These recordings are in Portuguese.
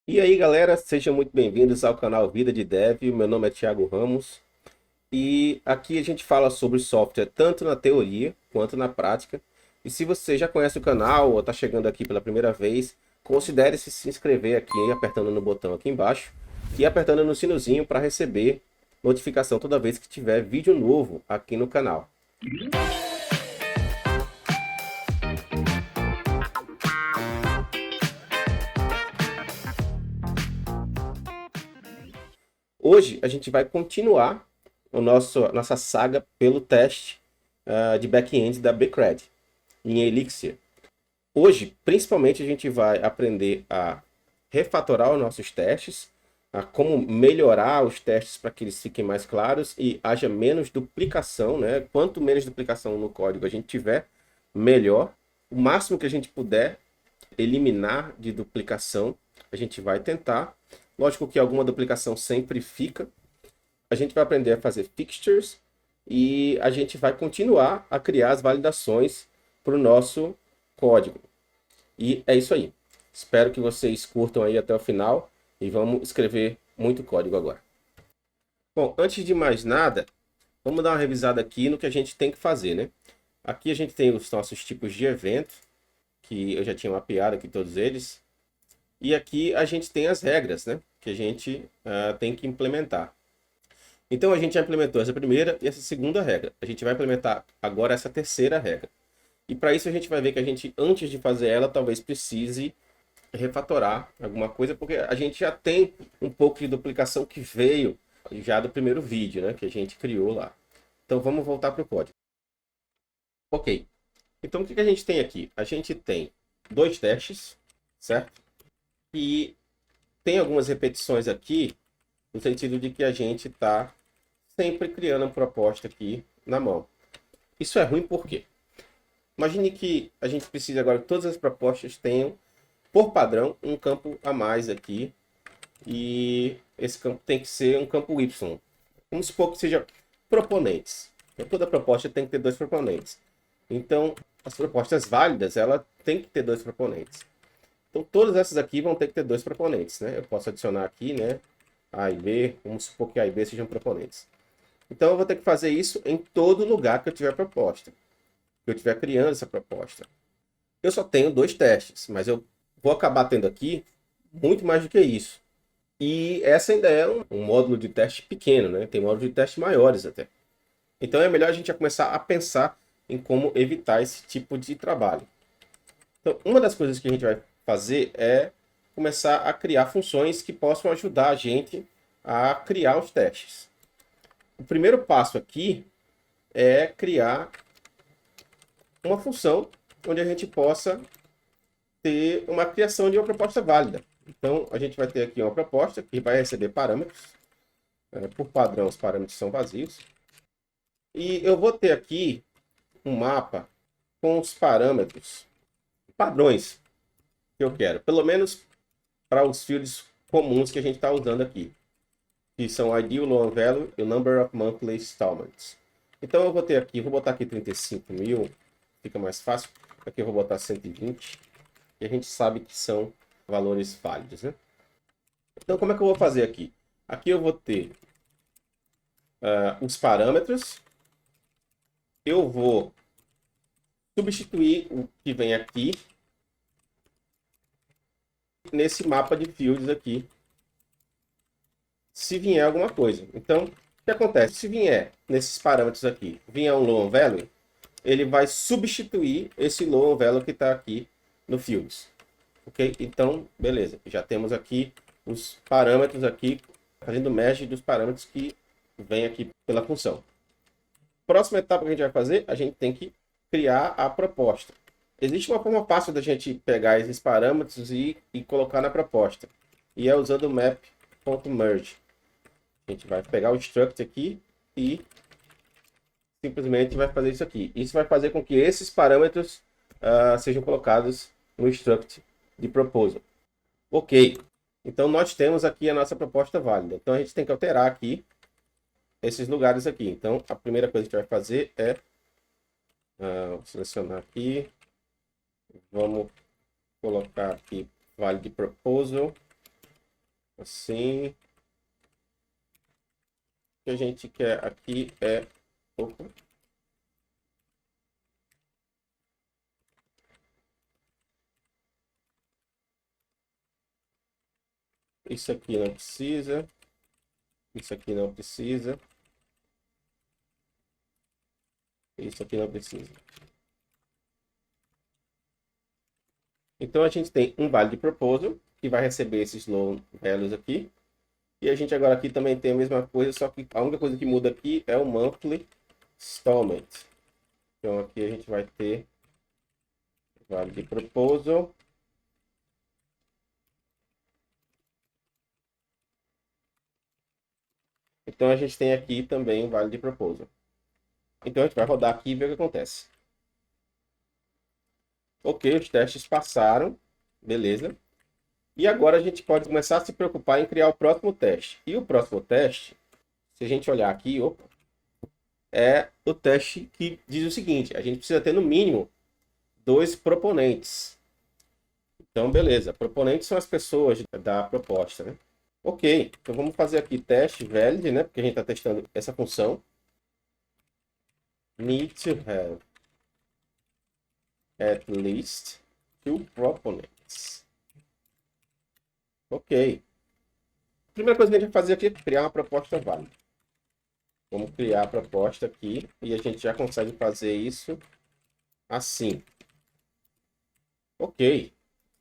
E aí, galera, sejam muito bem-vindos ao canal Vida de Dev. Meu nome é Thiago Ramos e aqui a gente fala sobre software tanto na teoria quanto na prática. E se você já conhece o canal ou está chegando aqui pela primeira vez, considere se inscrever aqui, apertando no botão aqui embaixo e apertando no sinozinho para receber notificação toda vez que tiver vídeo novo aqui no canal. Hoje a gente vai continuar nossa saga pelo teste de back-end da Bcred em Elixir. Hoje, principalmente, a gente vai aprender a refatorar os nossos testes, a como melhorar os testes para que eles fiquem mais claros e haja menos duplicação, né? Quanto menos duplicação no código a gente tiver, melhor. O máximo que a gente puder eliminar de duplicação, a gente vai tentar. Lógico que alguma duplicação sempre fica. A gente vai aprender a fazer fixtures e a gente vai continuar a criar as validações para o nosso código. E é isso aí. Espero que vocês curtam aí até o final e vamos escrever muito código agora. Bom, antes de mais nada, vamos dar uma revisada aqui no que a gente tem que fazer, né? Aqui a gente tem os nossos tipos de evento, que eu já tinha mapeado aqui todos eles. E aqui a gente tem as regras, né? Que a gente tem que implementar. Então a gente já implementou essa primeira e essa segunda regra. A gente vai implementar agora essa terceira regra. E para isso a gente vai ver que a gente, antes de fazer ela, talvez precise refatorar alguma coisa, porque a gente já tem um pouco de duplicação que veio já do primeiro vídeo, né, que a gente criou lá. Então vamos voltar para o código. Ok. Então o que a gente tem aqui? A gente tem dois testes, certo? E tem algumas repetições aqui, no sentido de que a gente está sempre criando uma proposta aqui na mão. Isso é ruim por quê? Imagine que a gente precisa agora que todas as propostas tenham, por padrão, um campo a mais aqui. E esse campo tem que ser um campo Y. Vamos supor que seja proponentes. Toda proposta tem que ter dois proponentes. Então, as propostas válidas, ela tem que ter dois proponentes. Então, todas essas aqui vão ter que ter dois proponentes, né? Eu posso adicionar aqui, né? A e B, vamos supor que A e B sejam proponentes. Então, eu vou ter que fazer isso em todo lugar que eu tiver proposta. Que eu estiver criando essa proposta. Eu só tenho dois testes, mas eu vou acabar tendo aqui muito mais do que isso. E essa ainda é um módulo de teste pequeno, né? Tem módulos de teste maiores até. Então é melhor a gente já começar a pensar em como evitar esse tipo de trabalho. Então, uma das coisas que a gente vai fazer é começar a criar funções que possam ajudar a gente a criar os testes. O primeiro passo aqui é criar uma função onde a gente possa ter uma criação de uma proposta válida. Então, a gente vai ter aqui uma proposta que vai receber parâmetros. Por padrão, os parâmetros são vazios. E eu vou ter aqui um mapa com os parâmetros padrões que eu quero. Pelo menos para os fields comuns que a gente está usando aqui. Que são ID, o loan value e o number of monthly installments. Então eu vou ter aqui, vou botar aqui 35 mil, fica mais fácil. Aqui eu vou botar 120, e a gente sabe que são valores válidos, né? Então como é que eu vou fazer aqui? Aqui eu vou ter os parâmetros, eu vou substituir o que vem aqui nesse mapa de fields aqui, se vier alguma coisa. Então, o que acontece? Se vier nesses parâmetros aqui, vier um loan value, ele vai substituir esse loan value que está aqui no fields. Ok? Então, beleza. Já temos aqui os parâmetros aqui, fazendo merge dos parâmetros que vem aqui pela função. Próxima etapa que a gente vai fazer, a gente tem que criar a proposta. Existe uma forma fácil da gente pegar esses parâmetros e colocar na proposta. E é usando o map.merge. A gente vai pegar o struct aqui e simplesmente vai fazer isso aqui. Isso vai fazer com que esses parâmetros sejam colocados no struct de proposal. Ok. Então nós temos aqui a nossa proposta válida. Então a gente tem que alterar aqui esses lugares aqui. Então a primeira coisa que a gente vai fazer é vou selecionar aqui. Vamos colocar aqui valid proposal. Assim. O que a gente quer aqui é... Opa. Isso aqui não precisa. Isso aqui não precisa. Isso aqui não precisa. Então a gente tem um value proposal, que vai receber esses low values aqui. E a gente agora aqui também tem a mesma coisa, só que a única coisa que muda aqui é o monthly installment. Então aqui a gente vai ter value proposal. Então a gente tem aqui também o value proposal. Então a gente vai rodar aqui e ver o que acontece. Ok, os testes passaram. Beleza. E agora a gente pode começar a se preocupar em criar o próximo teste. E o próximo teste, se a gente olhar aqui, opa, é o teste que diz o seguinte: a gente precisa ter no mínimo 2 proponentes. Então, beleza. Proponentes são as pessoas da proposta, né? Ok, então vamos fazer aqui teste valid, né? Porque a gente está testando essa função. Need to have at least 2 proponents. Ok. A primeira coisa que a gente vai fazer aqui é criar uma proposta válida. Vamos criar a proposta aqui e a gente já consegue fazer isso assim. Ok.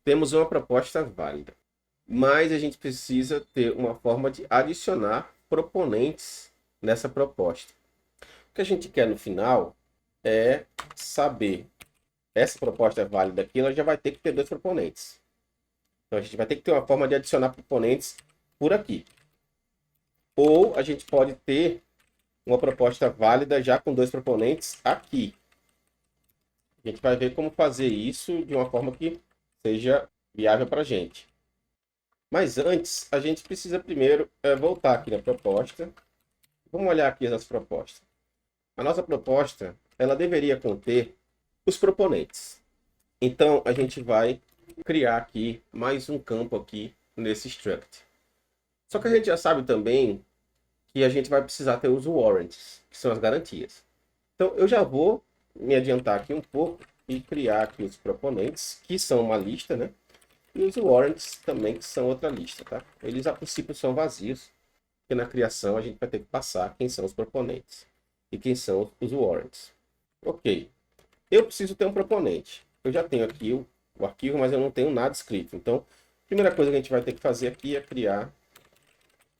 Temos uma proposta válida. Mas a gente precisa ter uma forma de adicionar proponentes nessa proposta. O que a gente quer no final é saber essa proposta válida aqui, ela já vai ter que ter 2 proponentes. Então a gente vai ter que ter uma forma de adicionar proponentes por aqui. Ou a gente pode ter uma proposta válida já com 2 proponentes aqui. A gente vai ver como fazer isso de uma forma que seja viável para a gente. Mas antes, a gente precisa primeiro voltar aqui na proposta. Vamos olhar aqui as nossas propostas. A nossa proposta, ela deveria conter os proponentes. Então, a gente vai criar aqui mais um campo aqui nesse struct. Só que a gente já sabe também que a gente vai precisar ter os warrants, que são as garantias. Então, eu já vou me adiantar aqui um pouco e criar aqui os proponentes, que são uma lista, né? E os warrants também, que são outra lista, tá? Eles, a princípio, são vazios, porque na criação a gente vai ter que passar quem são os proponentes e quem são os warrants. Ok. Eu preciso ter um proponente. Eu já tenho aqui o arquivo, mas eu não tenho nada escrito. Então, a primeira coisa que a gente vai ter que fazer aqui é criar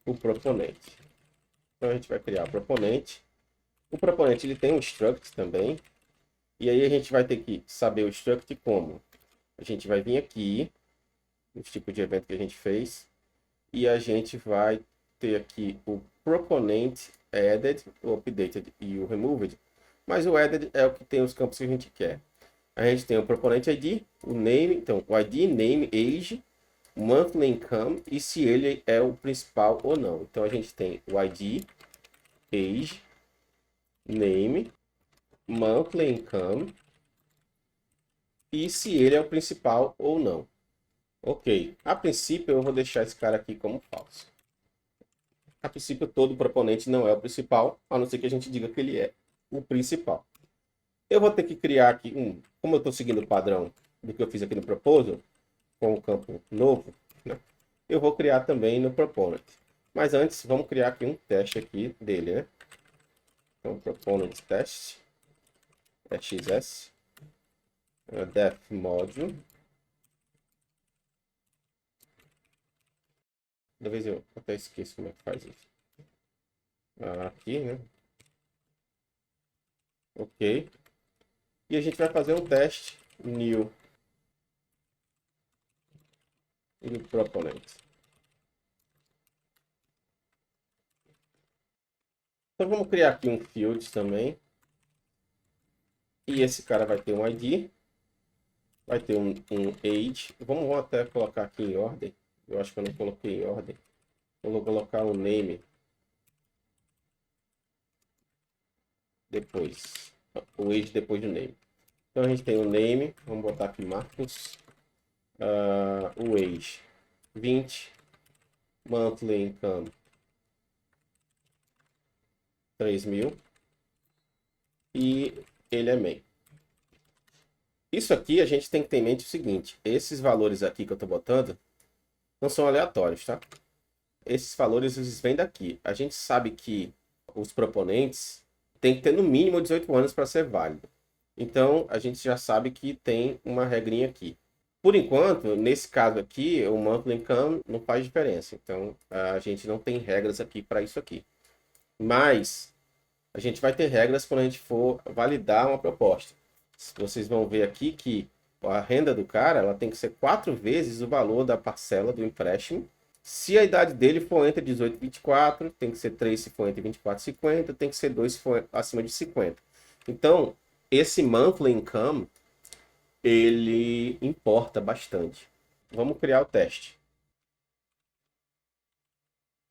o proponente. Então, a gente vai criar o proponente. O proponente ele tem um struct também. E aí a gente vai ter que saber o struct como. A gente vai vir aqui, no tipo de evento que a gente fez, e a gente vai ter aqui o proponent added, o updated e o removed. Mas o added é o que tem os campos que a gente quer. A gente tem o proponent ID, o name, então o ID, name, age, monthly income e se ele é o principal ou não. Então a gente tem o ID, age, name, monthly income e se ele é o principal ou não. Ok, a princípio eu vou deixar esse cara aqui como falso. A princípio todo proponente não é o principal, a não ser que a gente diga que ele é o principal. Eu vou ter que criar aqui como eu estou seguindo o padrão do que eu fiz aqui no proposal, com o campo novo, né? Eu vou criar também no proponent. Mas antes, vamos criar aqui um teste aqui dele, né? Então, proponent test, xs, def module. Da vez eu até esqueço como é que faz isso. Aqui, né? Ok. E a gente vai fazer um teste new proponent. Então vamos criar aqui um field também. E esse cara vai ter um ID. Vai ter um age. Vamos até colocar aqui em ordem. Eu acho que eu não coloquei em ordem. Vou colocar um name. Depois. O age depois do name. Então a gente tem o name. Vamos botar aqui Marcos. O age 20. monthly income 3.000 e ele é main. Isso aqui a gente tem que ter em mente o seguinte, esses valores aqui que eu estou botando não são aleatórios, tá? Esses valores eles vêm daqui. A gente sabe que os proponentes têm que ter no mínimo 18 anos para ser válido. Então, a gente já sabe que tem uma regrinha aqui. Por enquanto, nesse caso aqui, o monthly income não faz diferença. Então, a gente não tem regras aqui para isso aqui. Mas, a gente vai ter regras quando a gente for validar uma proposta. Vocês vão ver aqui que a renda do cara ela tem que ser 4 vezes o valor da parcela do empréstimo. Se a idade dele for entre 18 e 24, tem que ser 3 se for entre 24 e 50, tem que ser 2 se for acima de 50. Então, esse monthly income, ele importa bastante. Vamos criar o teste.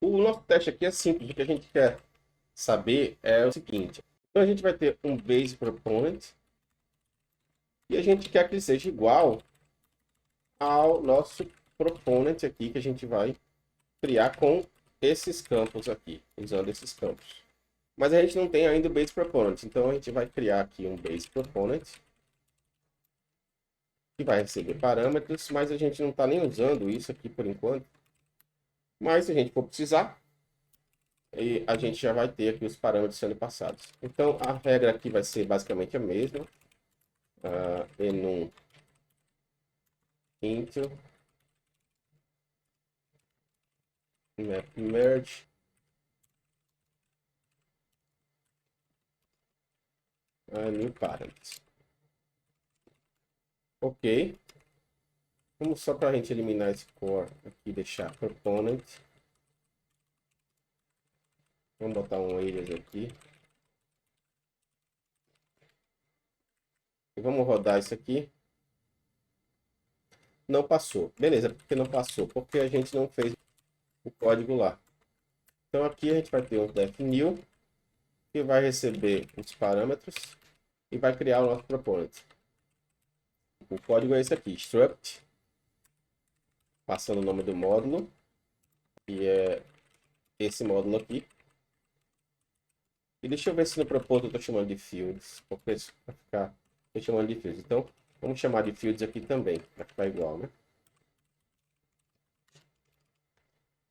O nosso teste aqui é simples. O que a gente quer saber é o seguinte. Então, a gente vai ter um base proponent e a gente quer que ele seja igual ao nosso proponent aqui que a gente vai criar com esses campos aqui, usando esses campos. Mas a gente não tem ainda o base proponent, então a gente vai criar aqui um base proponent que vai receber parâmetros, mas a gente não está nem usando isso aqui por enquanto. Mas se a gente for precisar, a gente já vai ter aqui os parâmetros sendo passados. Então a regra aqui vai ser basicamente a mesma. Enum into map merge new parent. Ok. Vamos só para a gente eliminar esse core aqui, deixar proponent. Vamos botar um alias aqui. E vamos rodar isso aqui. Não passou. Beleza, porque não passou? Porque a gente não fez o código lá. Então aqui a gente vai ter um def new que vai receber os parâmetros e vai criar o nosso proponent. O código é esse aqui, struct, passando o nome do módulo, que é esse módulo aqui. E deixa eu ver se no propósito eu estou chamando de fields, porque isso vai ficar chamando de fields. Então, vamos chamar de fields aqui também, para ficar igual, né?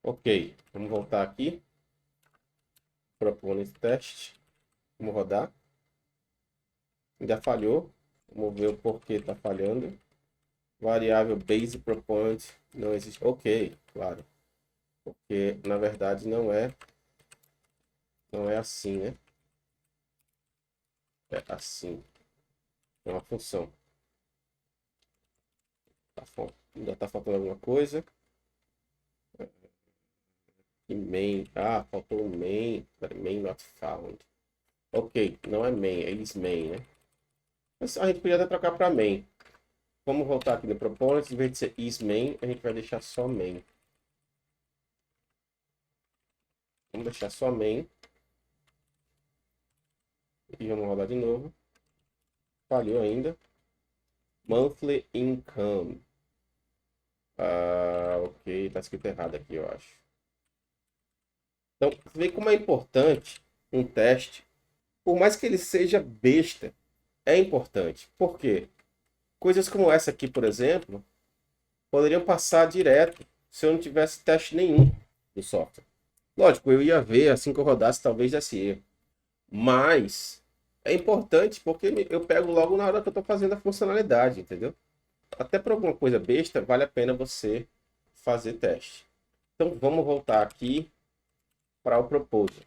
Ok, vamos voltar aqui. Proponent test. Vamos rodar. Ainda falhou. Vamos ver o porquê está falhando. Variável base proponent não existe. Ok, claro. Porque, na verdade, não é assim, né? É assim. É uma função. Ainda está faltando alguma coisa. E main. Ah, faltou o main. Main not found. Ok, não é main, é isMain, né? Mas a gente podia até trocar para main. Vamos voltar aqui no proponent. Em vez de ser isMain, a gente vai deixar só main. Vamos deixar só main. E vamos rodar de novo. Falhou ainda. Monthly income. Ok, tá escrito errado aqui, eu acho. Então, vê como é importante um teste. Por mais que ele seja besta, é importante. Por quê? Coisas como essa aqui, por exemplo, poderiam passar direto se eu não tivesse teste nenhum do software. Lógico, eu ia ver assim que eu rodasse, talvez desse erro. Mas é importante porque eu pego logo na hora que eu estou fazendo a funcionalidade, entendeu? Até para alguma coisa besta, vale a pena você fazer teste. Então vamos voltar aqui para o proposal.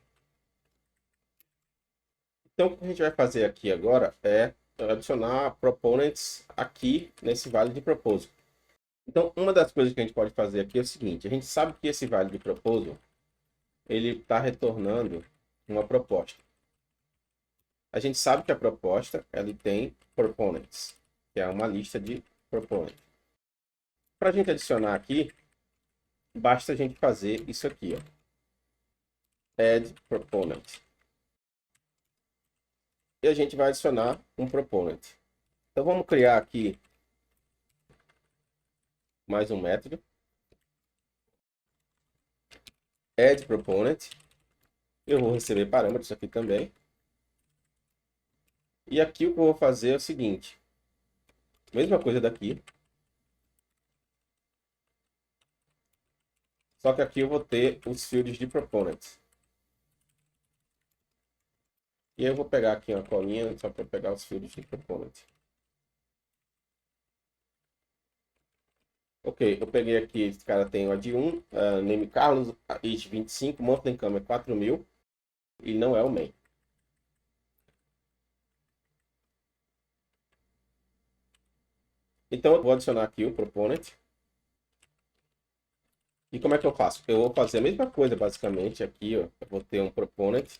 Então o que a gente vai fazer aqui agora é adicionar proponents aqui nesse vale de proposal. Então uma das coisas que a gente pode fazer aqui é o seguinte: a gente sabe que esse vale de proposal ele está retornando uma proposta. A gente sabe que a proposta ela tem proponents, que é uma lista de proponents. Para a gente adicionar aqui, basta a gente fazer isso aqui, ó. Add proponent. E a gente vai adicionar um proponent. Então vamos criar aqui mais um método. add proponent. Eu vou receber parâmetros aqui também. E aqui o que eu vou fazer é o seguinte. Mesma coisa daqui. Só que aqui eu vou ter os fields de proponents. E aí eu vou pegar aqui uma colinha só para pegar os fields de proponent. Ok, eu peguei aqui, esse cara tem o ad1, name Carlos, age 25, monthly income é 4.000 e não é o main. Então eu vou adicionar aqui o proponent. E como é que eu faço? Eu vou fazer a mesma coisa basicamente aqui, ó. Eu vou ter um proponent.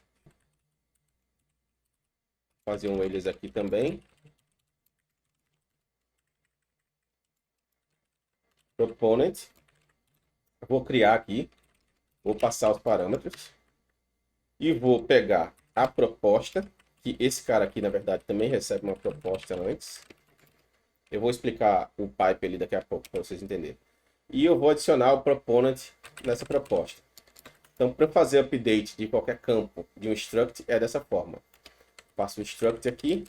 Fazer um eles aqui também. Proponent. Eu vou criar aqui. Vou passar os parâmetros. E vou pegar a proposta. Que esse cara aqui, na verdade, também recebe uma proposta antes. Eu vou explicar o pipe ali daqui a pouco para vocês entenderem. E eu vou adicionar o proponent nessa proposta. Então, para fazer update de qualquer campo de um struct, é dessa forma. Faço o struct aqui.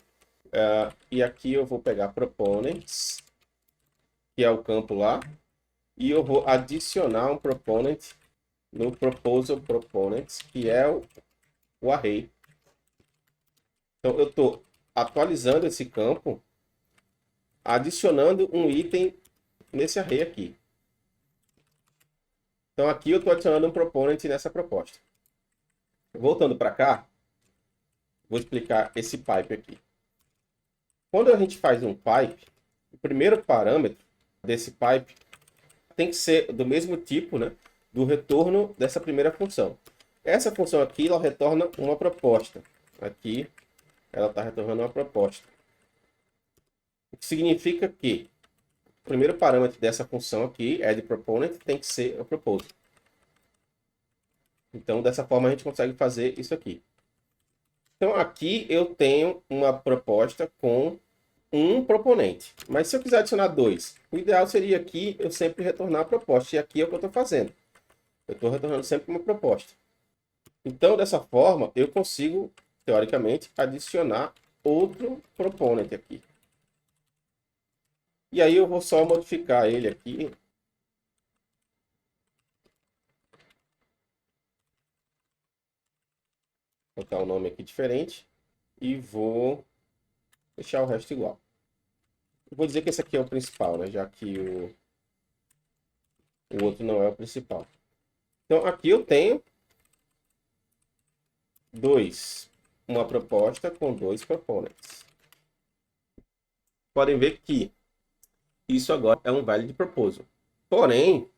E aqui eu vou pegar proponents, que é o campo lá. E eu vou adicionar um proponent no proposal proponents, que é o array. Então, eu estou atualizando esse campo, adicionando um item nesse array aqui. Então, aqui eu estou adicionando um proponent nessa proposta. Voltando para cá, vou explicar esse pipe aqui. Quando a gente faz um pipe, o primeiro parâmetro desse pipe tem que ser do mesmo tipo, né, do retorno dessa primeira função. Essa função aqui, ela retorna uma proposta. Aqui, ela está retornando uma proposta. O que significa que o primeiro parâmetro dessa função aqui, addProponent, tem que ser o proposal. Então, dessa forma, a gente consegue fazer isso aqui. Então, aqui eu tenho uma proposta com um proponente. Mas se eu quiser adicionar dois, o ideal seria aqui eu sempre retornar a proposta. E aqui é o que eu estou fazendo. Eu estou retornando sempre uma proposta. Então, dessa forma, eu consigo, teoricamente, adicionar outro proponent aqui. E aí eu vou só modificar ele aqui. Vou botar um nome aqui diferente. E vou deixar o resto igual. Eu vou dizer que esse aqui é o principal, né? Já que o outro não é o principal. Então, aqui eu tenho uma proposta com dois proponents. Podem ver que isso agora é um valid proposal. Porém,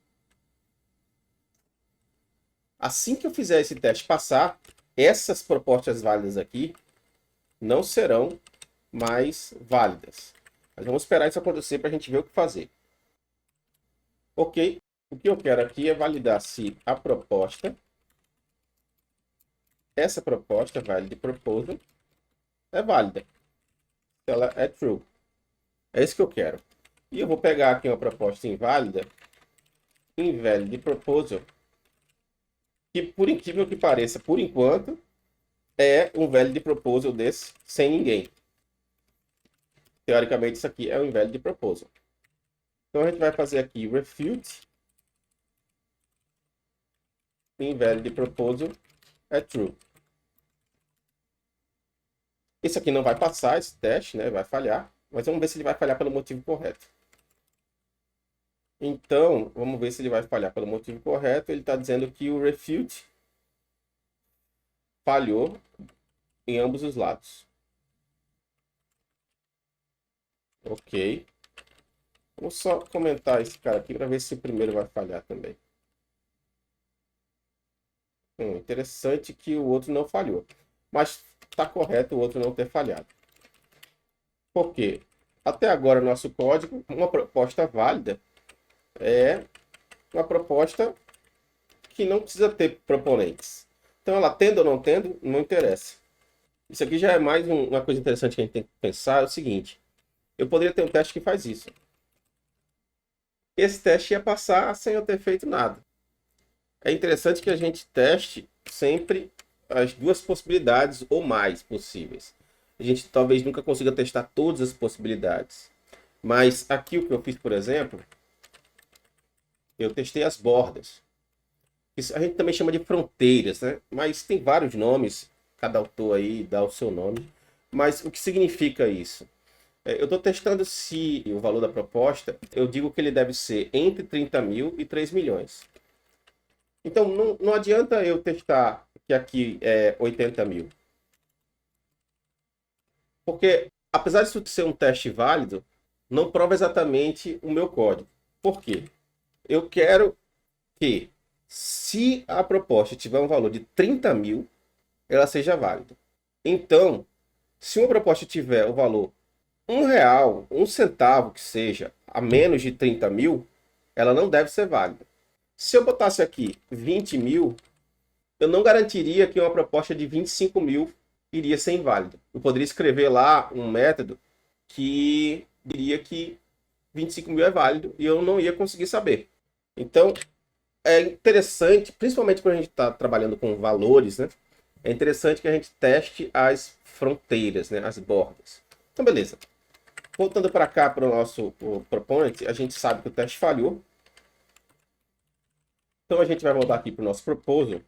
assim que eu fizer esse teste passar, essas propostas válidas aqui não serão mais válidas. Mas vamos esperar isso acontecer para a gente ver o que fazer. Ok, o que eu quero aqui é validar se a proposta, essa proposta valid proposal, é válida. Se ela é true. É isso que eu quero. E eu vou pegar aqui uma proposta inválida, invalid proposal, que por incrível que pareça, por enquanto, é um valid proposal desse sem ninguém. Teoricamente, isso aqui é um invalid proposal. Então, a gente vai fazer aqui refute invalid proposal é true. Esse aqui não vai passar, esse teste, né? Vai falhar. Mas vamos ver se ele vai falhar pelo motivo correto. Então, vamos ver se ele vai falhar pelo motivo correto. Ele está dizendo que o refute falhou em ambos os lados. Ok. Vou só comentar esse cara aqui para ver se o primeiro vai falhar também. Interessante que o outro não falhou. Mas está correto o outro não ter falhado. Por quê? Até agora, nosso código, uma proposta válida é uma proposta que não precisa ter proponentes. Então, ela tendo ou não tendo, não interessa. Isso aqui já é mais uma coisa interessante que a gente tem que pensar, é o seguinte. Eu poderia ter um teste que faz isso. Esse teste ia passar sem eu ter feito nada. é interessante que a gente teste sempre as duas possibilidades ou mais possíveis. A gente talvez nunca consiga testar todas as possibilidades. Mas aqui o que eu fiz, por exemplo, eu testei as bordas. Isso a gente também chama de fronteiras, né? Mas tem vários nomes, cada autor aí dá o seu nome. Mas o que significa isso? Eu estou testando se o valor da proposta, eu digo que ele deve ser entre 30 mil e 3 milhões. Então, não adianta eu testar que aqui é 80 mil. Porque, apesar disso ser um teste válido, não prova exatamente o meu código. Por quê? Eu quero que, se a proposta tiver um valor de 30 mil, ela seja válida. Então, se uma proposta tiver o valor R$ 1, 1 centavo que seja, a menos de 30 mil, ela não deve ser válida. Se eu botasse aqui 20 mil, eu não garantiria que uma proposta de 25 mil iria ser inválida. Eu poderia escrever lá um método que diria que 25 mil é válido e eu não ia conseguir saber. Então, é interessante, principalmente quando a gente está trabalhando com valores, né? É interessante que a gente teste as fronteiras, né? As bordas. Então, beleza. Voltando para cá, para o nosso proponent, a gente sabe que o teste falhou. Então, a gente vai voltar aqui para o nosso proposal.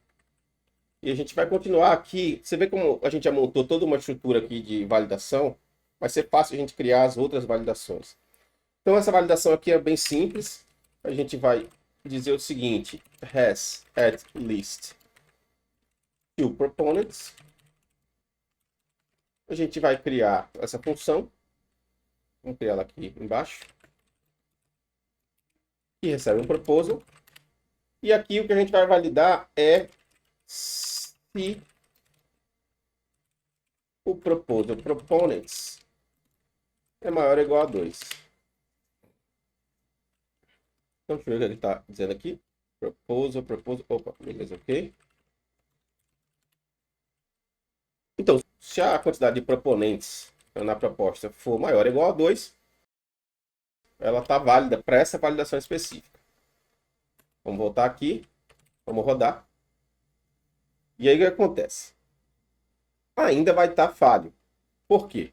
E a gente vai continuar aqui. Você vê como a gente já montou toda uma estrutura aqui de validação. Vai ser fácil a gente criar as outras validações. Então, essa validação aqui é bem simples. A gente vai dizer o seguinte: has at least two proponents. A gente vai criar essa função. Vamos criar ela aqui embaixo. E recebe um proposal. E aqui o que a gente vai validar é se o proposal proponents é maior ou igual a 2. Então, deixa eu ver o que ele está dizendo aqui. Proposal. Opa, beleza, ok. Então, se a quantidade de proponentes na proposta for maior ou igual a 2, ela está válida para essa validação específica. Vamos voltar aqui. Vamos rodar. E aí o que acontece? Ainda vai estar falho. Por quê?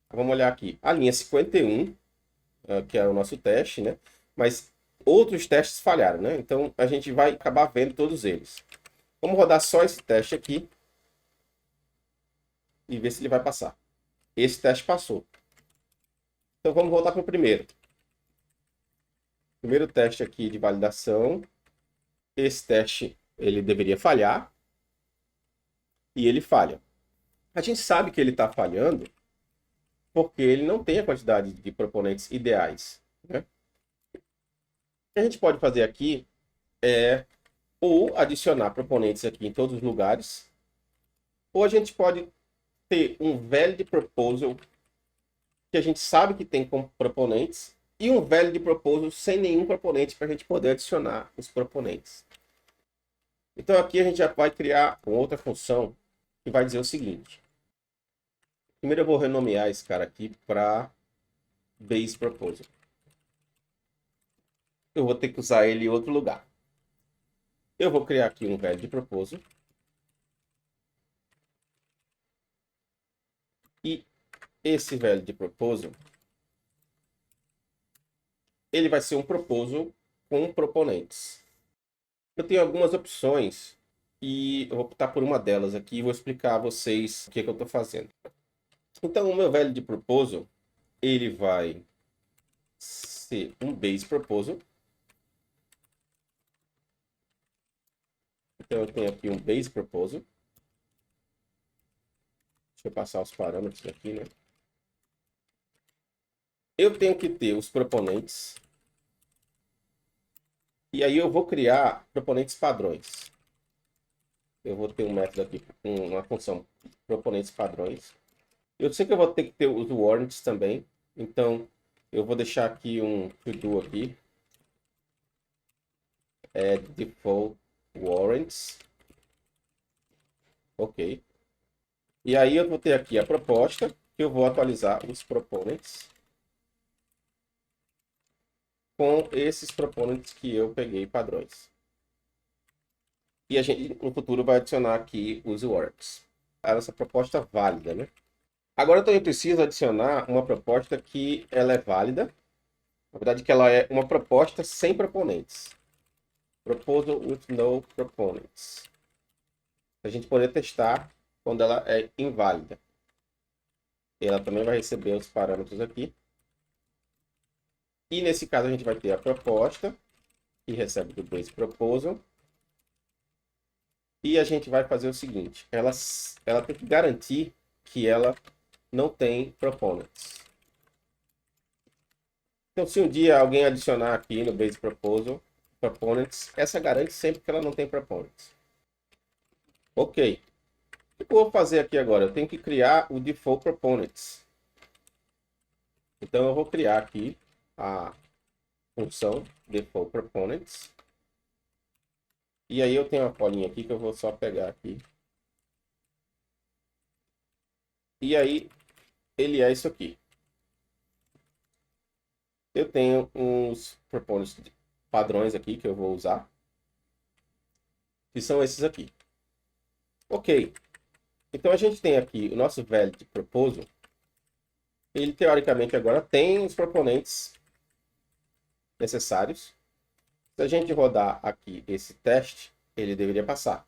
Vamos olhar aqui. A linha 51, que é o nosso teste, né? Mas outros testes falharam, né? Então a gente vai acabar vendo todos eles. Vamos rodar só esse teste aqui e ver se ele vai passar. Esse teste passou. Então vamos voltar para o primeiro. Primeiro teste aqui de validação. Esse teste ele deveria falhar. E ele falha. A gente sabe que ele está falhando porque ele não tem a quantidade de proponentes ideais, né? O que a gente pode fazer aqui é ou adicionar proponentes aqui em todos os lugares, ou a gente pode ter um valid proposal que a gente sabe que tem como proponentes e um valid proposal sem nenhum proponente para a gente poder adicionar os proponentes. Então aqui a gente já vai criar uma outra função que vai dizer o seguinte. Primeiro eu vou renomear esse cara aqui para base proposal. Eu vou ter que usar ele em outro lugar. Eu vou criar aqui um valid proposal. E esse valid proposal, ele vai ser um proposal com proponentes. Eu tenho algumas opções e eu vou optar por uma delas aqui e vou explicar a vocês o que eu estou fazendo. Então, o meu valid proposal, ele vai ser um base proposal. Então, eu tenho aqui um base proposal. Deixa eu passar os parâmetros aqui, né? Eu tenho que ter os proponentes. E aí eu vou criar proponentes padrões. Eu vou ter um método aqui, uma função proponentes padrões. Eu sei que eu vou ter que ter os warrants também. Então, eu vou deixar aqui um to-do aqui. Add default warrants. Ok. E aí eu vou ter aqui a proposta, que eu vou atualizar os proponents com esses proponents que eu peguei padrões. E a gente, no futuro, vai adicionar aqui os works. A nossa proposta válida, né? Agora também preciso adicionar uma proposta que ela é válida. Na verdade, que ela é uma proposta sem proponentes. Proposal with no proponents. A gente poder testar quando ela é inválida. Ela também vai receber os parâmetros aqui. E nesse caso a gente vai ter a proposta, que recebe do base proposal. E a gente vai fazer o seguinte, ela tem que garantir que ela não tem proponents. Então, se um dia alguém adicionar aqui no base proposal proponents, essa garante sempre que ela não tem proponents. Ok. O que eu vou fazer aqui agora? Eu tenho que criar o default proponents. Então, eu vou criar aqui a função default proponents. E aí eu tenho uma colinha aqui que eu vou só pegar aqui. E aí, ele é isso aqui. Eu tenho uns proponents padrões aqui que eu vou usar. Que são esses aqui. Ok. Então a gente tem aqui o nosso valid proposal. Ele teoricamente agora tem os proponentes necessários. Se a gente rodar aqui esse teste, ele deveria passar.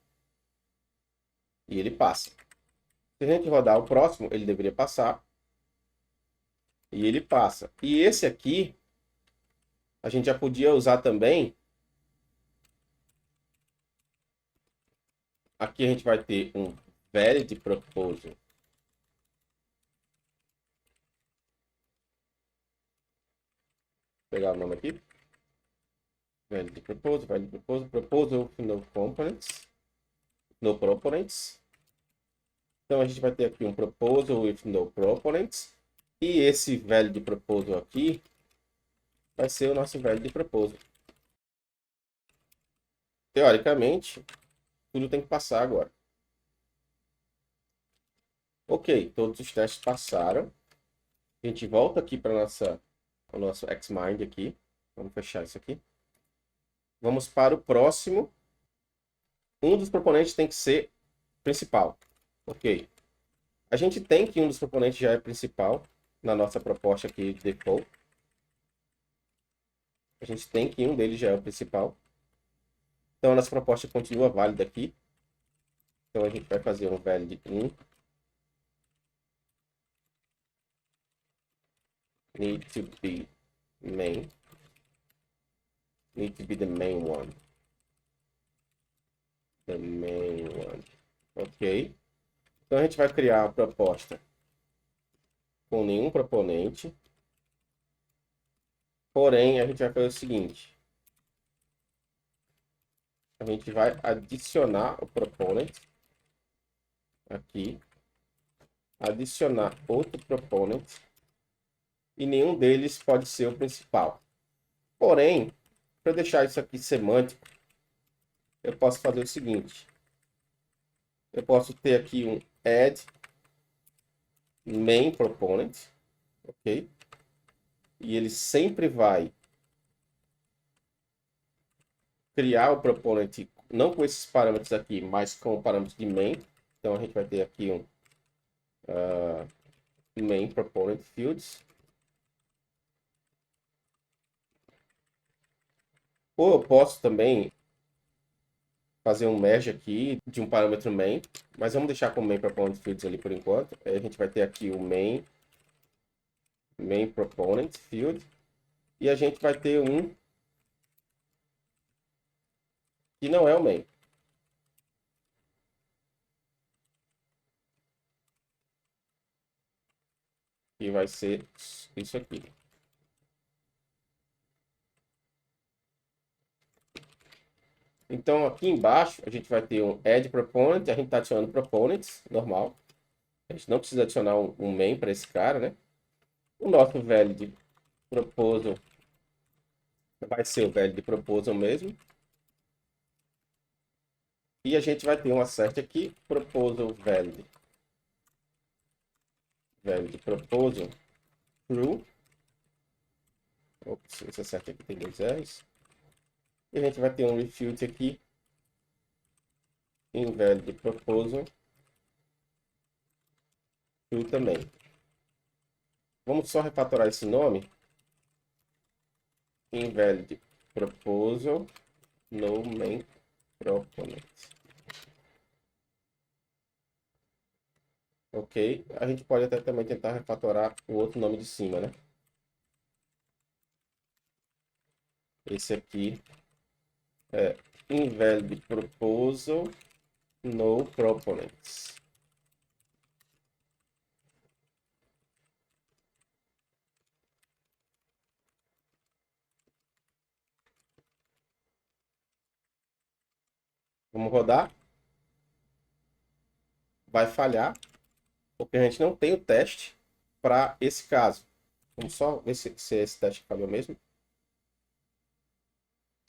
E ele passa. Se a gente rodar o próximo, ele deveria passar. E ele passa. E esse aqui, a gente já podia usar também. Aqui a gente vai ter um valid proposal. Vou pegar o nome aqui. Valid proposal, proposal no components, no proponents. Então a gente vai ter aqui um proposal with no proponents. E esse valid proposal aqui vai ser o nosso valid proposal. Teoricamente, tudo tem que passar agora. Ok, todos os testes passaram. A gente volta aqui para o nosso Xmind aqui. Vamos fechar isso aqui. Vamos para o próximo. Um dos proponentes tem que ser principal. Ok. A gente tem que um dos proponentes já é principal na nossa proposta aqui de default. A gente tem que um deles já é o principal. Então a nossa proposta continua válida aqui. Então a gente vai fazer um valid 1. Need to be main. Need to be the main one. The main one. Ok. Então a gente vai criar a proposta com nenhum proponente. Porém, a gente vai fazer o seguinte. A gente vai adicionar o proponent aqui. Adicionar outro proponent. E nenhum deles pode ser o principal. Porém, para deixar isso aqui semântico, eu posso fazer o seguinte. Eu posso ter aqui um add main proponent, ok? E ele sempre vai criar o proponent não com esses parâmetros aqui, mas com o parâmetro de main. Então a gente vai ter aqui um main proponent fields. Ou eu posso também fazer um merge aqui de um parâmetro main, mas vamos deixar com main proponent fields ali por enquanto. Aí a gente vai ter aqui o main proponent field e a gente vai ter um que não é o main. Que vai ser isso aqui. Então aqui embaixo a gente vai ter um add proponent, a gente está adicionando proponents, normal. A gente não precisa adicionar um main para esse cara, né? O nosso valid proposal vai ser o valid proposal mesmo. E a gente vai ter um assert aqui, proposal valid. Valid proposal true. Ops, esse assert aqui tem dois R's. E a gente vai ter um refute aqui, invalid proposal true também. Vamos só refatorar esse nome. Invalid proposal no main proponent. Ok. A gente pode até também tentar refatorar o outro nome de cima, né? Esse aqui é invalid proposal no proponents. Vamos rodar. Vai falhar, porque a gente não tem o teste para esse caso. Vamos só ver se esse teste falhou mesmo.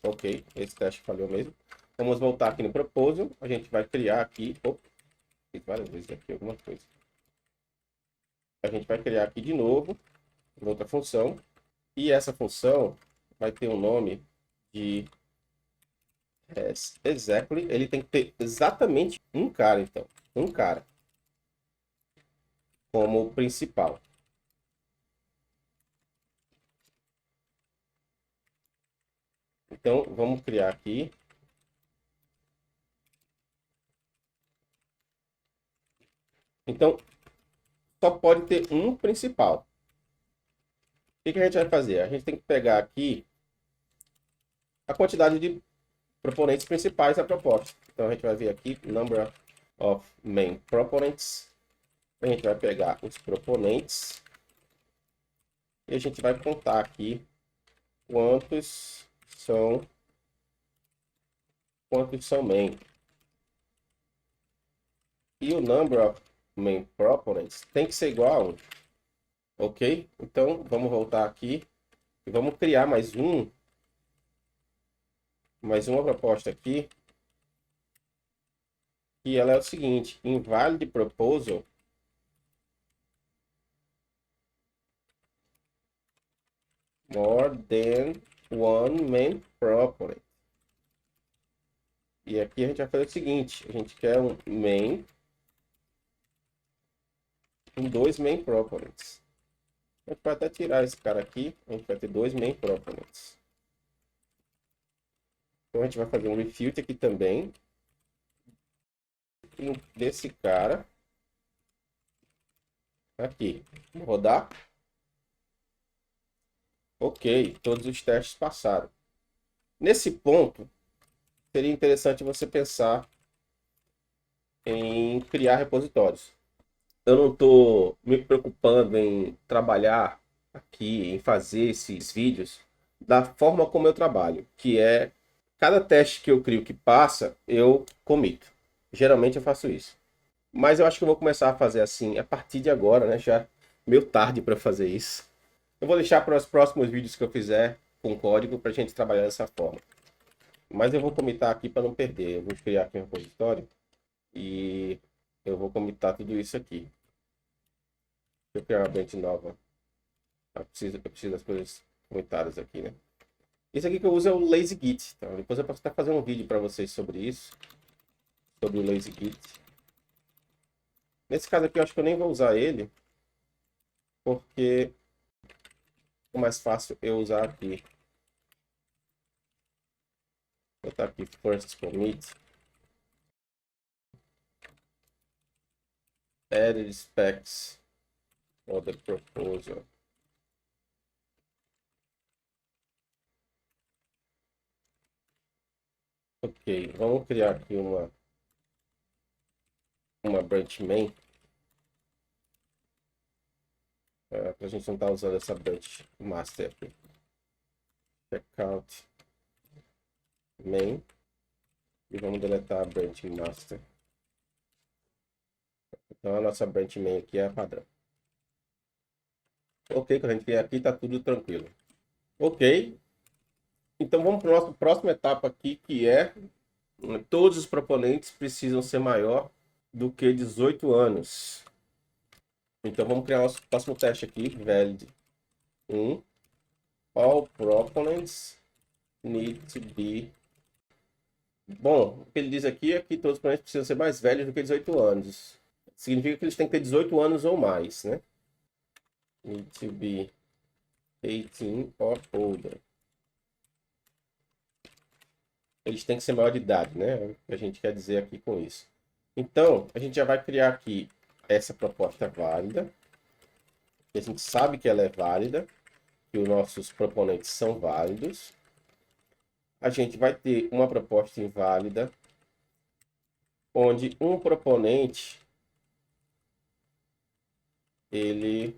Ok, esse teste falhou mesmo. Vamos voltar aqui no proposal. A gente vai criar aqui. Opa, fiz várias vezes aqui alguma coisa. A gente vai criar aqui de novo outra função. E essa função vai ter um nome de exactly. Ele tem que ter exatamente um cara, então. Um cara como principal. Então, vamos criar aqui. Então, só pode ter um principal. O que a gente vai fazer? A gente tem que pegar aqui a quantidade de proponentes principais da proposta. Então, a gente vai vir aqui, number of main proponents. A gente vai pegar os proponentes. E a gente vai contar aqui quantos são main. E o number of main proponents tem que ser igual a 1. Ok? Então, vamos voltar aqui e vamos criar mais uma proposta aqui. E ela é o seguinte: invalid proposal more than one main proponent. E aqui a gente vai fazer o seguinte: a gente quer um main com 2 main proponents. A gente vai até tirar esse cara aqui. A gente vai ter 2 main proponents. Então a gente vai fazer um refute aqui também. Desse cara. Aqui. Vou rodar. Ok. Todos os testes passaram. Nesse ponto, seria interessante você pensar em criar repositórios. Eu não estou me preocupando em trabalhar aqui, em fazer esses vídeos da forma como eu trabalho, que é cada teste que eu crio que passa, eu comito. Geralmente eu faço isso. Mas eu acho que eu vou começar a fazer assim a partir de agora, né? Já meio tarde para fazer isso. Eu vou deixar para os próximos vídeos que eu fizer com código para a gente trabalhar dessa forma. Mas eu vou comitar aqui para não perder. Eu vou criar aqui um repositório e eu vou comitar tudo isso aqui. Deixa eu criar uma branch nova. Eu preciso das coisas comitadas aqui, né? Esse aqui que eu uso é o LazyGit. Então, depois eu posso até fazer um vídeo para vocês sobre isso. Sobre o LazyGit. Nesse caso aqui eu acho que eu nem vou usar ele. Porque é mais fácil eu usar aqui. Vou botar aqui first commit. Added specs for the proposal. Ok, vamos criar aqui uma branch main. Para a gente não estar usando essa branch master aqui. Checkout main. E vamos deletar a branch master. Então a nossa branch main aqui é a padrão. Ok, quando a gente vier aqui tá tudo tranquilo. Ok. Então vamos para a nossa próxima etapa aqui, que é todos os proponentes precisam ser maior do que 18 anos. Então vamos criar o nosso próximo teste aqui, valid 1. All proponents need to be Bom, o que ele diz aqui é que todos os proponentes precisam ser mais velhos do que 18 anos. Significa que eles têm que ter 18 anos ou mais, né? Need to be 18 or older. Eles têm que ser maior de idade, né? É o que a gente quer dizer aqui com isso. Então, a gente já vai criar aqui essa proposta válida. A gente sabe que ela é válida, que os nossos proponentes são válidos. A gente vai ter uma proposta inválida, onde um proponente, ele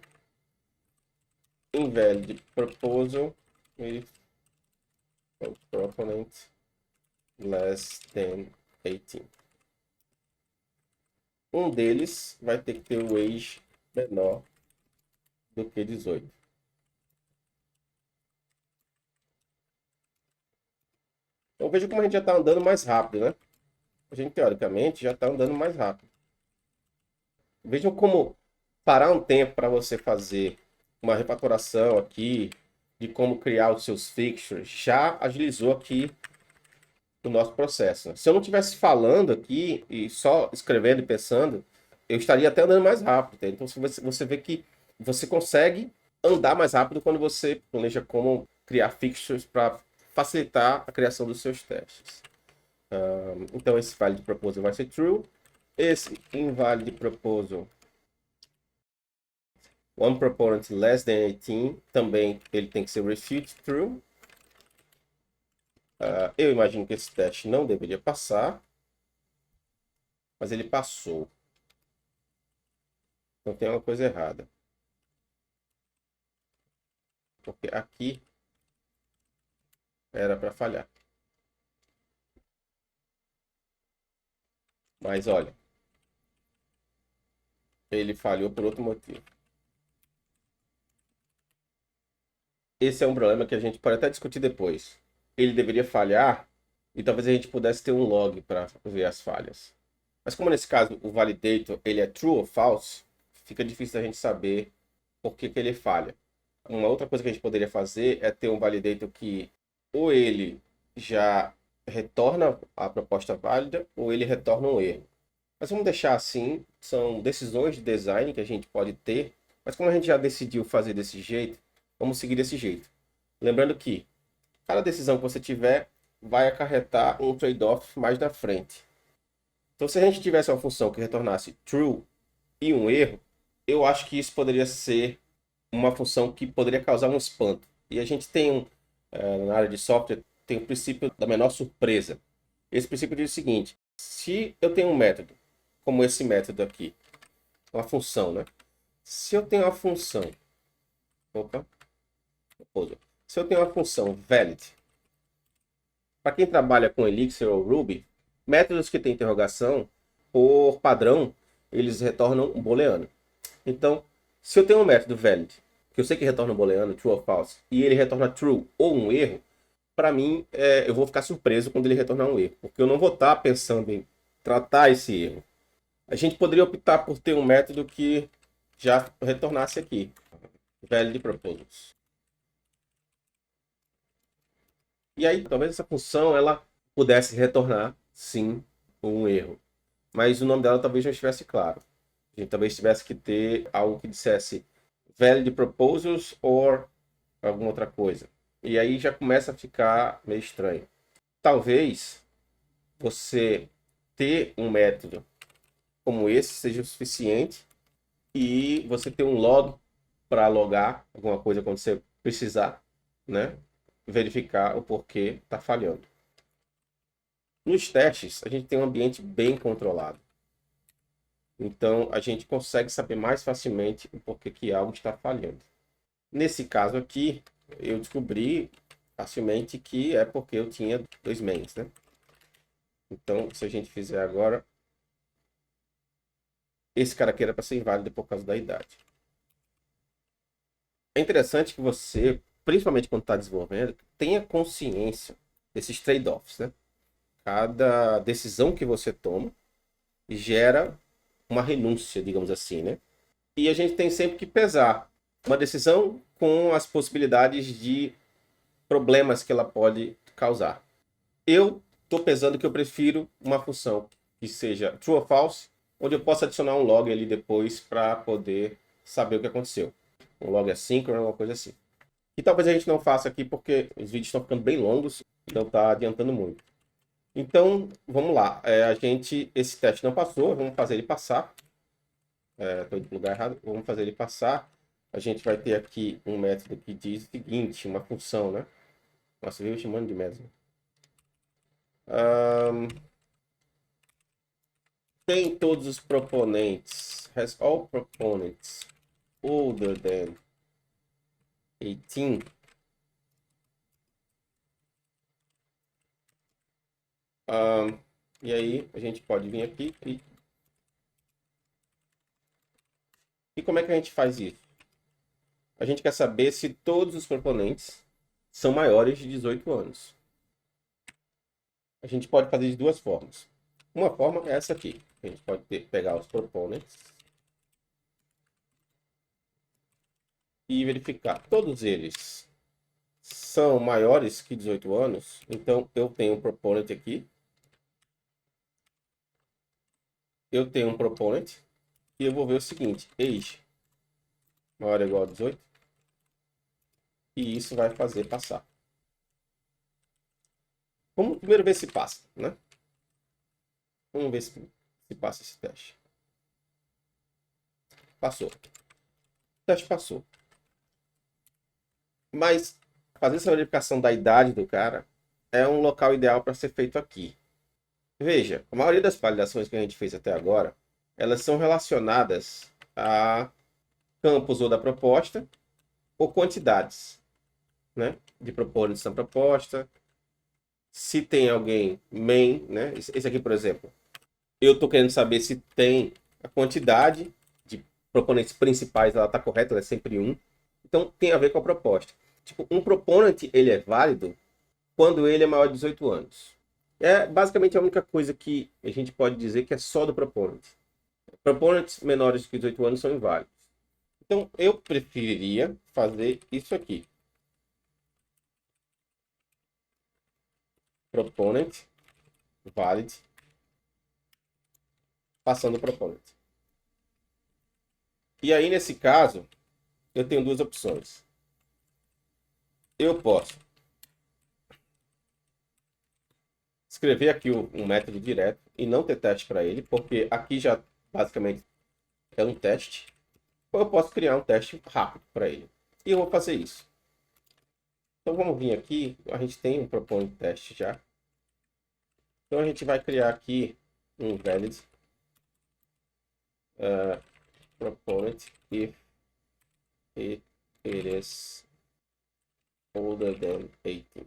invalid proposal, if proponent less than 18. Um deles vai ter que ter o age menor do que 18. Então veja como a gente já está andando mais rápido, né? A gente, teoricamente, já está andando mais rápido. Vejam como parar um tempo para você fazer uma refatoração aqui, de como criar os seus fixtures, já agilizou aqui o nosso processo. Se eu não estivesse falando aqui e só escrevendo e pensando, eu estaria até andando mais rápido. Tá? Então você vê que você consegue andar mais rápido quando você planeja como criar fixtures para facilitar a criação dos seus testes. Então esse valid proposal vai ser true. Esse invalid proposal, one proponent less than 18, também ele tem que ser refute true. Eu imagino que esse teste não deveria passar, mas ele passou. Então tem uma coisa errada. Porque aqui era para falhar. Mas olha, ele falhou por outro motivo. Esse é um problema que a gente pode até discutir depois. Ele deveria falhar e talvez a gente pudesse ter um log para ver as falhas. Mas como nesse caso o validator ele é true ou false, fica difícil a gente saber por que ele falha. Uma outra coisa que a gente poderia fazer é ter um validator que ou ele já retorna a proposta válida ou ele retorna um erro. Mas vamos deixar assim, são decisões de design que a gente pode ter, mas como a gente já decidiu fazer desse jeito, vamos seguir desse jeito. Lembrando que cada decisão que você tiver vai acarretar um trade-off mais na frente. Então, se a gente tivesse uma função que retornasse true e um erro, eu acho que isso poderia ser uma função que poderia causar um espanto. E a gente tem, na área de software, tem o princípio da menor surpresa. Esse princípio diz o seguinte: se eu tenho um método, como esse método aqui, uma função, né? Se eu tenho uma função, se eu tenho uma função valid, para quem trabalha com Elixir ou Ruby, métodos que têm interrogação, por padrão, eles retornam um booleano. Então, se eu tenho um método valid, que eu sei que retorna um booleano, true ou false, e ele retorna true ou um erro, para mim, eu vou ficar surpreso quando ele retornar um erro, porque eu não vou estar pensando em tratar esse erro. A gente poderia optar por ter um método que já retornasse aqui, valid proposals. E aí, talvez essa função ela pudesse retornar, sim, um erro. Mas o nome dela talvez não estivesse claro. A gente talvez tivesse que ter algo que dissesse valid proposals or alguma outra coisa. E aí já começa a ficar meio estranho. Talvez você ter um método como esse seja o suficiente e você ter um log para logar alguma coisa quando você precisar, né? Verificar o porquê está falhando. Nos testes, a gente tem um ambiente bem controlado. Então, a gente consegue saber mais facilmente o porquê que algo está falhando. Nesse caso aqui, eu descobri facilmente que é porque eu tinha dois mains, né? Então, se a gente fizer agora, esse cara aqui era para ser inválido por causa da idade. É interessante que você, principalmente quando está desenvolvendo, tenha consciência desses trade-offs, né? Cada decisão que você toma gera uma renúncia, digamos assim, né? E a gente tem sempre que pesar uma decisão com as possibilidades de problemas que ela pode causar. Eu estou pesando que eu prefiro uma função que seja true ou false, onde eu possa adicionar um log ali depois para poder saber o que aconteceu. Um log assíncrono, uma coisa assim. E talvez a gente não faça aqui porque os vídeos estão ficando bem longos, então está adiantando muito. Então, vamos lá. Esse teste não passou, vamos fazer ele passar. Estou indo no lugar errado, vamos fazer ele passar. A gente vai ter aqui um método que diz o seguinte, uma função, né? Nossa, viu chamando de método. Tem todos os proponentes. Has all proponents older than 18. E aí a gente pode vir aqui e como é que a gente faz isso? A gente quer saber se todos os proponentes são maiores de 18 anos. A gente pode fazer de duas formas. Uma forma é essa aqui. A gente pode pegar os proponents e verificar. Todos eles são maiores que 18 anos. Então, eu tenho um proponent aqui. Eu tenho um proponent. E eu vou ver o seguinte. Age maior ou igual a 18. E isso vai fazer passar. Vamos primeiro ver se passa, né? Vamos ver se passa esse teste. Passou. O teste passou. Mas fazer essa verificação da idade do cara é um local ideal para ser feito aqui. Veja, a maioria das validações que a gente fez até agora, elas são relacionadas a campos ou da proposta ou quantidades, né? De proponentes na proposta. Se tem alguém main, né? Esse aqui, por exemplo, eu estou querendo saber se tem a quantidade de proponentes principais, ela está correta, ela é sempre 1. Então, tem a ver com a proposta. Tipo, um proponent, ele é válido quando ele é maior de 18 anos. É basicamente a única coisa que a gente pode dizer que é só do proponent. Proponents menores que 18 anos são inválidos. Então, eu preferiria fazer isso aqui. Proponent, valid, passando o proponent. E aí, nesse caso, eu tenho duas opções. Eu posso escrever aqui um método direto e não ter teste para ele, porque aqui já basicamente é um teste. Ou eu posso criar um teste rápido para ele. E eu vou fazer isso. Então vamos vir aqui, a gente tem um proponent teste já. Então a gente vai criar aqui um valid proponent if it is older than 18.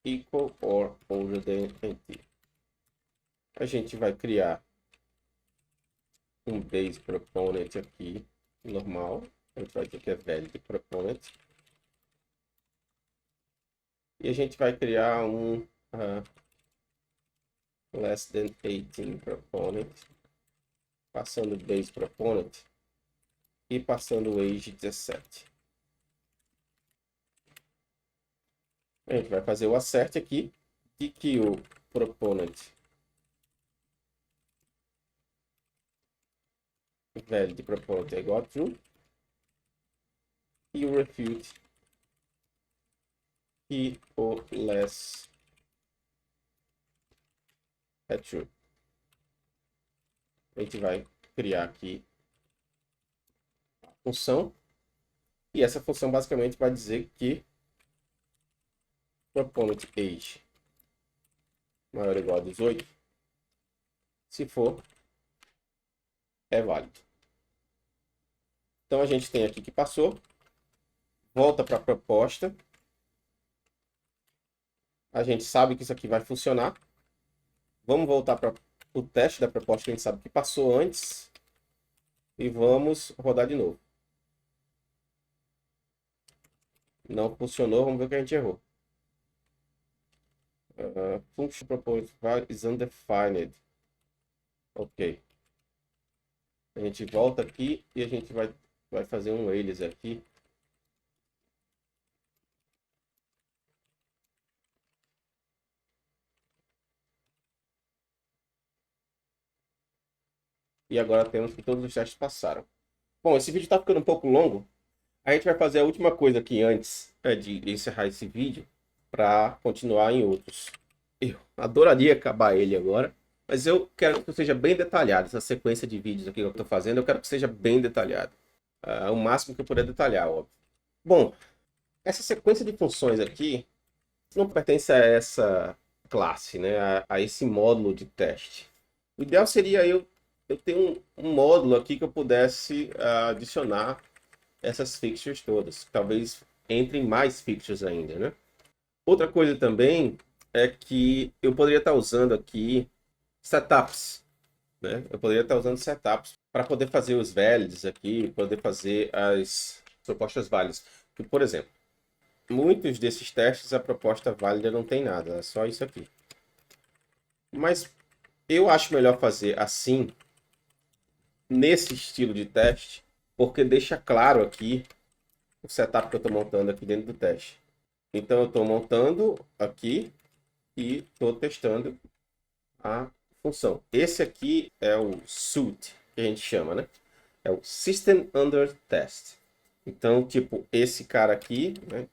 Equal or older than 18. A gente vai criar um base proponent aqui, normal. A gente vai dizer que é valid proponent. E a gente vai criar um less than 18 proponent, passando base proponent e passando o age 17. A gente vai fazer o assert aqui de que o proponent valid proponent é igual a true e o refute que o less é true. A gente vai criar aqui a função e essa função basicamente vai dizer que proponent age maior ou igual a 18, se for, é válido. Então a gente tem aqui que passou, volta para a proposta, a gente sabe que isso aqui vai funcionar. Vamos voltar para o teste da proposta que a gente sabe que passou antes e vamos rodar de novo. Não funcionou, vamos ver o que a gente errou. Function proposed value is undefined. Ok. A gente volta aqui e a gente vai fazer um eles aqui. E agora temos que todos os testes passaram. Bom, esse vídeo está ficando um pouco longo. A gente vai fazer a última coisa aqui antes de encerrar esse vídeo para continuar em outros. Eu adoraria acabar ele agora, mas eu quero que seja bem detalhado. Essa sequência de vídeos aqui que eu estou fazendo, eu quero que seja bem detalhado. O máximo que eu puder detalhar, óbvio. Bom, essa sequência de funções aqui não pertence a essa classe, né? A esse módulo de teste. O ideal seria eu ter um módulo aqui que eu pudesse adicionar essas fixtures todas. Talvez entrem mais fixtures ainda, né? Outra coisa também é que eu poderia estar usando aqui setups, né? Eu poderia estar usando setups para poder fazer os valids aqui, poder fazer as propostas válidas. Por exemplo, muitos desses testes a proposta válida não tem nada, é só isso aqui. Mas eu acho melhor fazer assim, nesse estilo de teste, porque deixa claro aqui o setup que eu estou montando aqui dentro do teste. Então eu estou montando aqui e estou testando a função. Esse aqui é o SUT, que a gente chama, né? É o System Under Test. Então, tipo, esse cara aqui, né,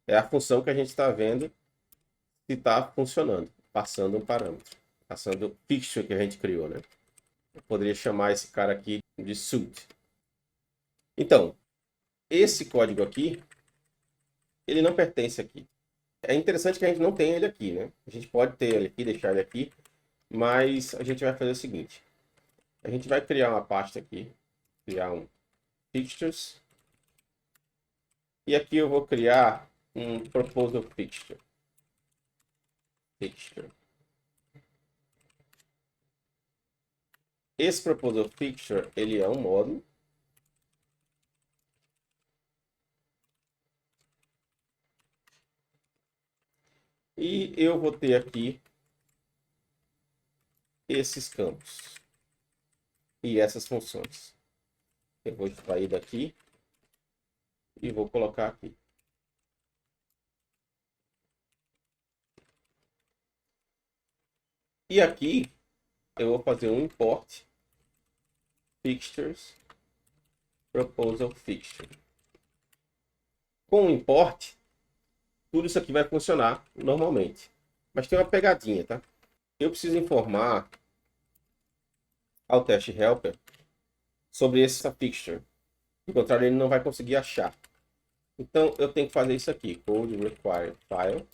é a função que a gente está vendo se está funcionando, passando um parâmetro, passando o fixture que a gente criou, né? Eu poderia chamar esse cara aqui de SUT. Então, esse código aqui, ele não pertence aqui. É interessante que a gente não tenha ele aqui, né? A gente pode ter ele aqui, deixar ele aqui, mas a gente vai fazer o seguinte. A gente vai criar uma pasta aqui, criar um fixtures, e aqui eu vou criar um proposal fixture. Esse proposal fixture, ele é um módulo. E eu vou ter aqui esses campos e essas funções. Eu vou extrair daqui e vou colocar aqui. E aqui eu vou fazer um import fixtures proposal fixture. Com o import, tudo isso aqui vai funcionar normalmente. Mas tem uma pegadinha, tá? Eu preciso informar ao teste helper sobre essa fixture. Do contrário, ele não vai conseguir achar. Então, eu tenho que fazer isso aqui. Code require file.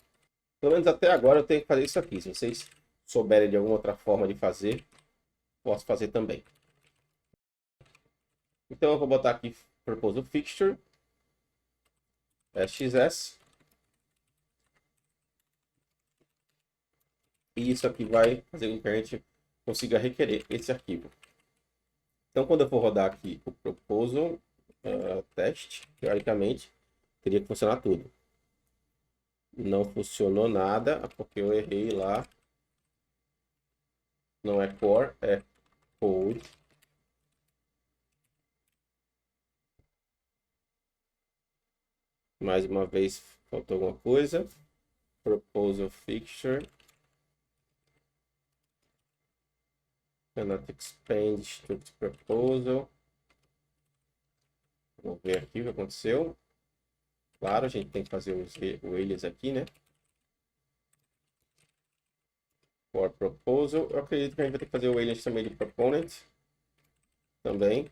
Pelo menos até agora eu tenho que fazer isso aqui. Se vocês souberem de alguma outra forma de fazer, posso fazer também. Então, eu vou botar aqui proposal fixture SXS. E isso aqui vai fazer com que a gente consiga requerer esse arquivo. Então, quando eu for rodar aqui o proposal teste, teoricamente, teria que funcionar tudo. Não funcionou nada, porque eu errei lá. Não é core, é code. Mais uma vez, faltou alguma coisa. Proposal fixture. Cannot expand struct proposal. Vamos ver aqui o que aconteceu. Claro, a gente tem que fazer o alias aqui, né? For proposal. Eu acredito que a gente vai ter que fazer o alias também de proponent. Também.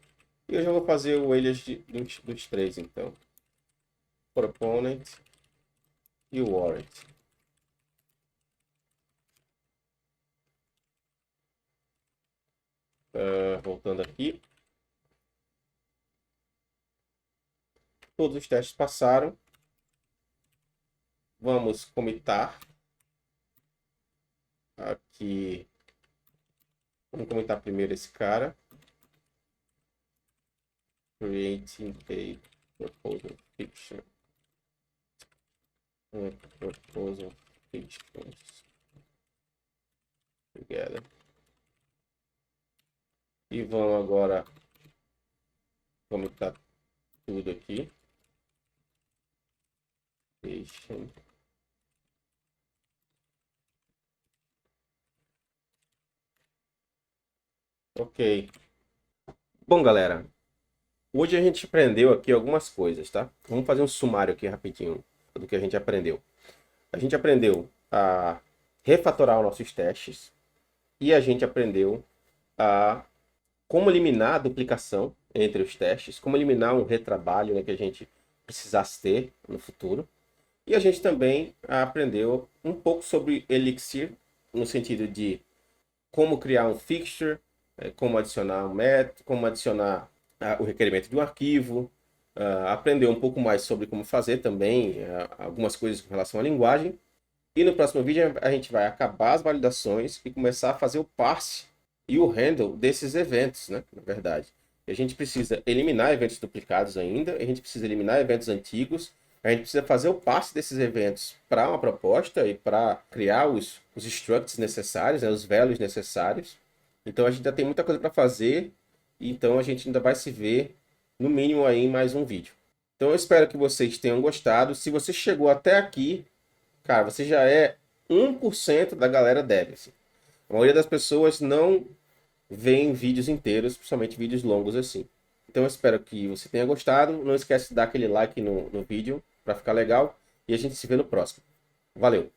E eu já vou fazer o alias dos três, então. Proponent e o warrant. Voltando aqui. Todos os testes passaram. Vamos comitar. Aqui. Vamos comitar primeiro esse cara. Creating a proposal fixture. Proposal fixtures. Together. E vamos agora comitar tudo aqui. Deixa. Ok. Bom, galera, hoje a gente aprendeu aqui algumas coisas, tá? Vamos fazer um sumário aqui rapidinho do que a gente aprendeu. A gente aprendeu a refatorar os nossos testes e a gente aprendeu a como eliminar a duplicação entre os testes, como eliminar um retrabalho, né, que a gente precisasse ter no futuro. E a gente também aprendeu um pouco sobre Elixir, no sentido de como criar um fixture, como adicionar um método, como adicionar o requerimento de um arquivo, aprender um pouco mais sobre como fazer também algumas coisas com relação à linguagem. E no próximo vídeo a gente vai acabar as validações e começar a fazer o parse e o handle desses eventos, né? Na verdade. A gente precisa eliminar eventos duplicados ainda, a gente precisa eliminar eventos antigos, a gente precisa fazer o passe desses eventos para uma proposta e para criar os structs necessários, né? Os values necessários. Então a gente ainda tem muita coisa para fazer, então a gente ainda vai se ver no mínimo aí em mais um vídeo. Então eu espero que vocês tenham gostado. Se você chegou até aqui, cara, você já é 1% da galera dev. Assim. A maioria das pessoas não vêem vídeos inteiros, principalmente vídeos longos assim. Então eu espero que você tenha gostado. Não esquece de dar aquele like no vídeo para ficar legal. E a gente se vê no próximo. Valeu!